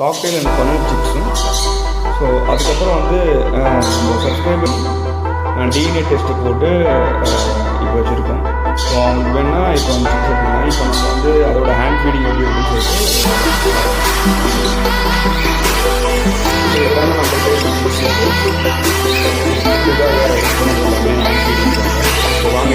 Cocktail and paneer சிப்ஸும். So அதுக்கப்புறம் வந்து நம்ம சப்ஸ்கிரைபர் டிஎன்ஏ டெஸ்ட்டு போட்டு இப்போ வச்சுருக்கோம். ஸோ அவங்களுக்கு வேணால் இப்போ வந்து சிப்ஸ் எடுத்துக்கலாம். இப்போ நம்ம வந்து அதோட ஹேண்ட் ஃபீடிங் எப்படி அப்படின்னு சொல்லிட்டு எல்லாமே நம்ம ஹேண்ட் ஃபீடிங் ஸோ வாங்க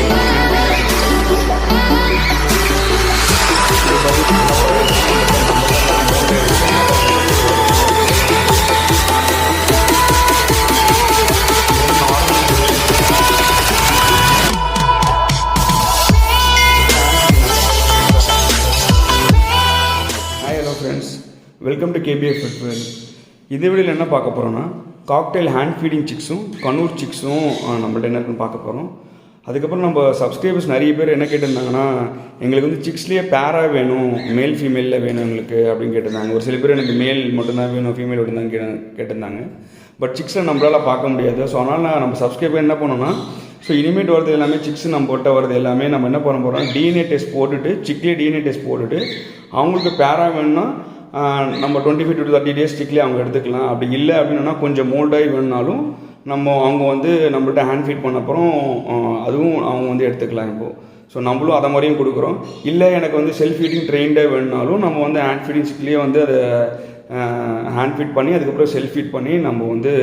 வெல்கம் டு கேபிஎஃப் ஃபுட். இந்த வீடியோவில் என்ன பார்க்க போகிறோன்னா காக்டெயில் ஹேண்ட் ஃபீடிங் சிக்ஸும் கனூர் சிக்ஸும் நம்மள்ட்ட என்ன இருக்குன்னு பார்க்க போகிறோம். அதுக்கப்புறம் நம்ம சப்ஸ்கிரைபர்ஸ் நிறைய பேர் என்ன கேட்டிருந்தாங்கன்னா, எங்களுக்கு வந்து சிக்ஸ்லேயே பேராக வேணும், மேல் ஃபீமேலில் வேணும் எங்களுக்கு அப்படின்னு கேட்டிருந்தாங்க. ஒரு சில பேர் எனக்கு மேல் மட்டும்தான் வேணும், ஃபீமேல் மட்டும்தான் கேட்டிருந்தாங்க. பட் சிக்ஸில் நம்மளால் பார்க்க முடியாது. ஸோ அதனால் நம்ம சப்ஸ்கிரைபர் என்ன பண்ணோன்னா, ஸோ இனிமேட் வரது எல்லாமே சிக்ஸ் நம்ம போட்ட வரது எல்லாமே நம்ம என்ன பண்ண போகிறோம், டிஎன்ஏ டெஸ்ட் போட்டுட்டு சிக்லேயே டிஎன்ஏ டெஸ்ட் போட்டுட்டு அவங்களுக்கு பேராக வேணும்னா நம்ம 25 to 30 days ஸ்டிக்லேயே அவங்க எடுத்துக்கலாம். அப்படி இல்லை அப்படின்னா கொஞ்சம் மோல்டாகி வேணுனாலும் அவங்க வந்து நம்மள்ட்ட ஹேண்ட் ஃபீட் பண்ண அப்புறம் அதுவும் அவங்க வந்து எடுத்துக்கலாம். இப்போது ஸோ நம்மளும் அதை மாதிரியும் கொடுக்குறோம். இல்லை எனக்கு வந்து செல்ஃப் ஃபீடிங் ட்ரெயின்டாக வேணுனாலும் நம்ம வந்து ஹேண்ட் ஃபீடிங் ஸ்டிக்லேயே வந்து அதை ஹேண்ட் ஃபீட் பண்ணி அதுக்கப்புறம் செல்ஃப் ஃபீட் பண்ணி நம்ம வந்து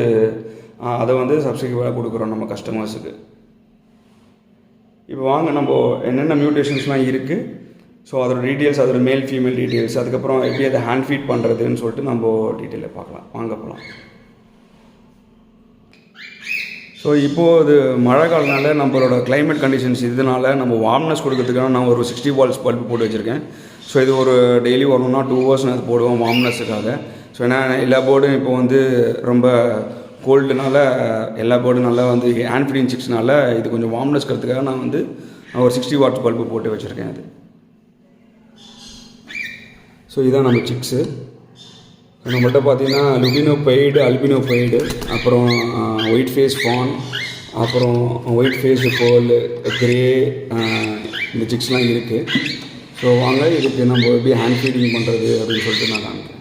அதை வந்து சப்சிடியாக கொடுக்குறோம் நம்ம கஸ்டமர்ஸுக்கு. இப்போ வாங்க நம்ம என்னென்ன மியூட்டேஷன்ஸ்லாம் இருக்குது, ஸோ அதோட டீட்டெயில்ஸ், அதோட மேல் ஃபீமேல் டீட்டெயில்ஸ், அதுக்கப்புறம் எப்படி அதை ஹேண்ட் ஃபீட் பண்ணுறதுன்னு சொல்லிட்டு நம்ம டீட்டெயிலில் பார்க்கலாம். வாங்க போகலாம். ஸோ இப்போது இது மழை காலனால நம்மளோட கிளைமேட் கண்டிஷன்ஸ் இதனால நம்ம வார்ம்னஸ் கொடுக்கறதுக்காக நான் ஒரு 60 watts பல்ப் போட்டு வச்சுருக்கேன். ஸோ இது ஒரு டெய்லி வரணும்னா 2 hours நான் அது போடுவோம் வார்ம்னஸுக்காக. ஸோ ஏன்னா எல்லா போர்டும் இப்போ வந்து ரொம்ப கோல்டுனால எல்லா போர்டும் நல்லா வந்து ஹேண்ட் ஃபீடிங் சிக்ஸ்னால இது கொஞ்சம் வார்ம்னஸ் இருக்கிறதுக்காக நான் வந்து ஒரு 60 watts பல்ப்பு போட்டு வச்சுருக்கேன். அது ஸோ இதான் நம்ம சிக்ஸு. நம்மள்கிட்ட பார்த்தீங்கன்னா லுபினோ பெய்டு, அல்பினோ பெய்டு, அப்புறம் ஒயிட் ஃபேஸ் ஃபான், அப்புறம் ஒயிட் ஃபேஸ் போல், கிரே, இந்த சிக்ஸ்லாம் இருக்குது. ஸோ வாங்க இதுக்கு நம்ம எப்படி ஹேண்ட் ஃபீடிங் பண்ணுறது அப்படின்னு சொல்லிட்டு நான் காமிக்கிறேன்.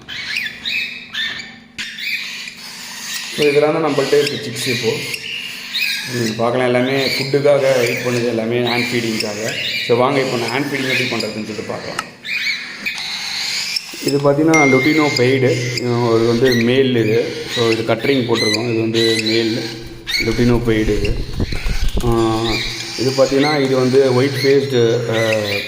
ஸோ இதெல்லாம் தான் நம்மள்கிட்ட இருக்குது சிக்ஸ். இப்போது பார்க்கலாம், எல்லாமே ஃபுட்டுக்காக வெயிட் பண்ணுது, எல்லாமே ஹேண்ட் ஃபீடிங்காக. ஸோ வாங்க இப்போ நான் ஹேண்ட் ஃபீடிங் எப்படி பண்ணுறதுன்னு சொல்லிட்டு பார்க்கலாம். இது பார்த்திங்கன்னா லுட்டினோ பெய்டு, இது வந்து மேல் இது. ஸோ இது கட்ரிங் போட்டிருக்கோம். இது வந்து மேல் லுட்டினோ பெய்டு. இது பார்த்திங்கன்னா இது வந்து ஒயிட் ஃபேஸ்டு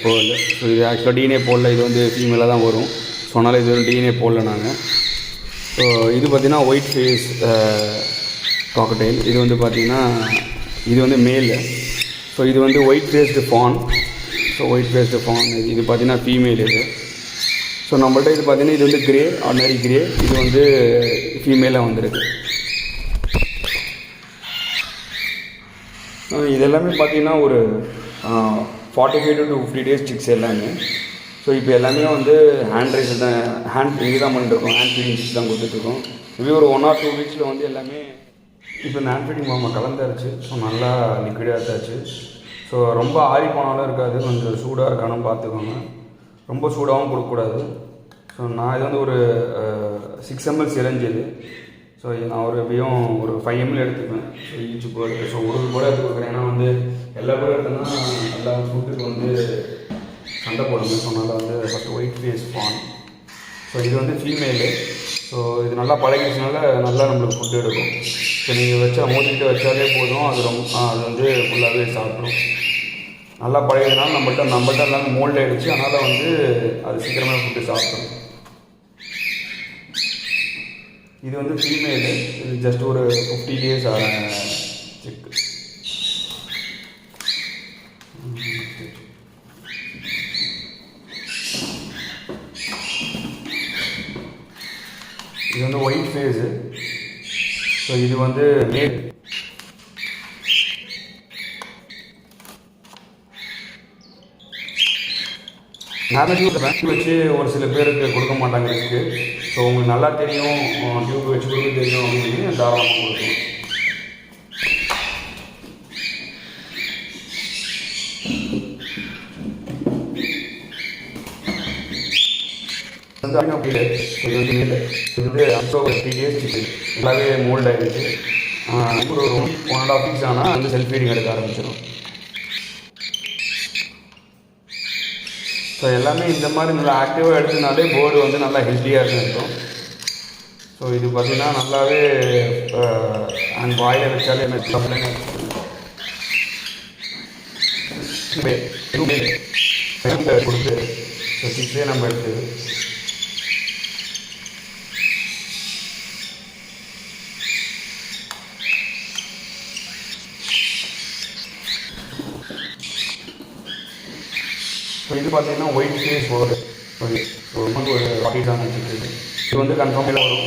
போல். ஸோ இது ஆக்சுவலாக டிஎன்ஏ போடல, இது வந்து ஃபீமேலாக தான் வரும். ஸோ அதனால் இது வந்து டிஎன்ஏ போடல நாங்கள். ஸோ இது பார்த்திங்கன்னா ஒயிட் ஃபேஸ் காக்கடைல். இது வந்து பார்த்திங்கன்னா இது வந்து மேல். ஸோ இது வந்து white faced fawn. So white faced fawn இது பார்த்திங்கன்னா ஃபீமேல் இது. ஸோ நம்மள்ட்ட இது பார்த்திங்கன்னா இது வந்து கிரே, ஆர்டினரி கிரே. இது வந்து ஃபீமேலாக வந்துருக்கு. இது எல்லாமே பார்த்திங்கன்னா ஒரு 45 to 50 days சிக்ஸ் எல்லாமே. ஸோ இப்போ எல்லாமே வந்து ஹேண்ட் ரைஸ் தான், ஹேண்ட் இது தான் பண்ணிட்டுருக்கோம், ஹேண்ட் ஃபீடிங் சிக்ஸ் தான் கொடுத்துட்ருக்கோம். இப்படி ஒரு 1 or 2 weeks வந்து எல்லாமே இப்போ இந்த ஹேண்ட் ஃபீடிங் மாமா கலந்தாச்சு. ஸோ நல்லா லிக்விடாக இருந்தாச்சு. ஸோ ரொம்ப ஆறி போனாலும் இருக்காது, கொஞ்சம் சூடாக இருக்கானு பார்த்துக்கோங்க. ரொம்ப சூடாகவும் கொடுக்கக்கூடாது. ஸோ நான் இது வந்து ஒரு 6 ml சிரஞ்சு இது. ஸோ நான் ஒரு எப்படியும் ஒரு 5 ml எடுத்துப்பேன். ஸோ ஈச்சு போர்டு, ஸோ ஒரு போர்டு எடுத்து கொடுக்குறேன். ஏன்னா வந்து எல்லா போர்டும் எடுத்தோன்னா எல்லா ஃபுட்டுக்கு வந்து சண்டை போடுங்க. ஸோ அதனால் வந்து first white face fawn. So இது வந்து ஃபீமேலு. ஸோ இது நல்லா பழகிடுச்சுனால நல்லா நம்மளுக்கு ஃபுட்டு எடுக்கும். ஸோ நீங்கள் வச்சா மூடிக்கிட்டு வச்சாலே போதும், அது வந்து ஃபுல்லாகவே சாப்பிட்ரும். நல்லா பழகினால நம்மள்ட்ட எல்லாமே மோல்ட் ஆகிடுச்சு. அதனால் வந்து அது சீக்கிரமாக ஃபுட்டு சாப்பிடும். இது வந்து ஃபீமேலு. இது ஜஸ்ட் ஒரு 50 days ஆன சிக்கு. இது வந்து ஒயிட் ஃபேஸு. ஸோ இது வந்து மேல். நார்மலி ஒரு வேக்யூம் வச்சு ஒரு சில பேருக்கு கொடுக்க மாட்டாங்க ரிஸ்க்கு. ஸோ உங்களுக்கு நல்லா தெரியும், டியூப் வச்சு கொடுக்க தெரியும் அப்படின்னு தாராளமாக கொடுக்கணும். வந்து இது வந்து அப்போ ஒரு 3 days நல்லாவே மோல்ட் ஆகிடுச்சு. ஒரு 1.5 weeks ஆனால் வந்து செல்ஃப் ஃபீடிங் எடுக்க ஆரம்பிச்சிடும். ஸோ எல்லாமே இந்த மாதிரி நல்லா ஆக்டிவாக எடுத்தனாலே பேர்டு வந்து நல்லா ஹெல்த்தியாக இருக்கும். ஸோ இது பார்த்திங்கன்னா நல்லாவே அண்ட் வாயில் வச்சாலே கொடுத்து ஸோ 6 நம்ம எடுத்து ஸோ இது பார்த்தீங்கன்னா ஒயிட் ஃபேஸ் வருது. ஸோ வந்து ஒரு 40 தான் வச்சுருக்கு. இது வந்து கன்ஃபார்மில் வரும்.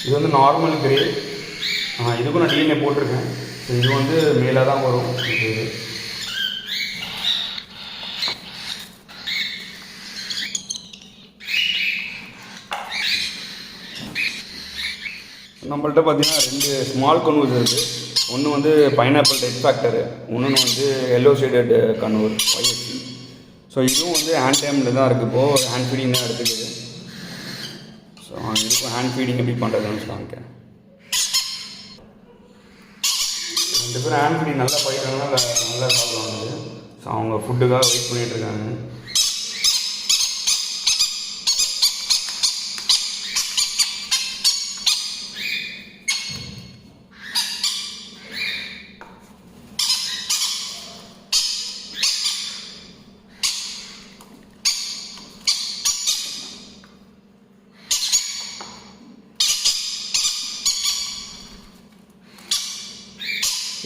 இது வந்து நார்மல் கிரே. இதுக்கும் நான் டிஎன்ஏ போட்டிருக்கேன். ஸோ இது வந்து மேலே தான் வரும். இது நம்மள்ட்ட பார்த்தீங்கன்னா 2 ஸ்மால் கனூர்ஸ் இருக்குது. ஒன்று வந்து பைனாப்பிள் ரெட் ஃபேக்டரு, இன்னொன்று வந்து எல்லோ ஷேடட் கனூர் YSC. ஸோ இதுவும் வந்து ஹேண்ட் டைமில் தான் இருக்குது. இப்போது ஹேண்ட் ஃபீடிங் தான் எடுத்துக்குது. ஸோ இதுக்கும் ஹேண்ட் ஃபீடிங் எப்படி பண்ணுறதுன்னு காமிக்கிறேன். 2 பேரும் ஹேண்ட் ஃபீடிங் நல்லா போயிட்டாங்கன்னா நல்லா சாப்பிடுவாங்க. ஸோ அவங்க ஃபுட்டுக்காக வெயிட் பண்ணிகிட்ருக்காங்க.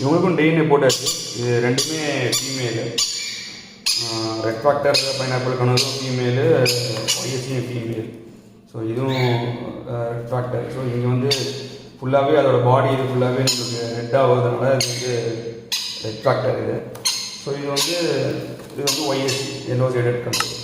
இவங்களுக்கும் டிஎன்ஏ போட்டாச்சு. இது 2மே ஃபீமேலு. ரெட் ஃபேக்டர் பைனாப்பிள் கனூரும் ஃபீமேலு, YSCயும் ஃபீமேல். ஸோ இதுவும் ரெட் ஃபேக்டர். ஸோ இங்கே வந்து ஃபுல்லாகவே அதோடய பாடி இது ஃபுல்லாகவே நம்மளுக்கு ரெட்டாக வருதுனால இது வந்து ரெட் ஃபேக்டர் இது. ஸோ இது வந்து YSC எல்லோ ஷேடட் கனூர்.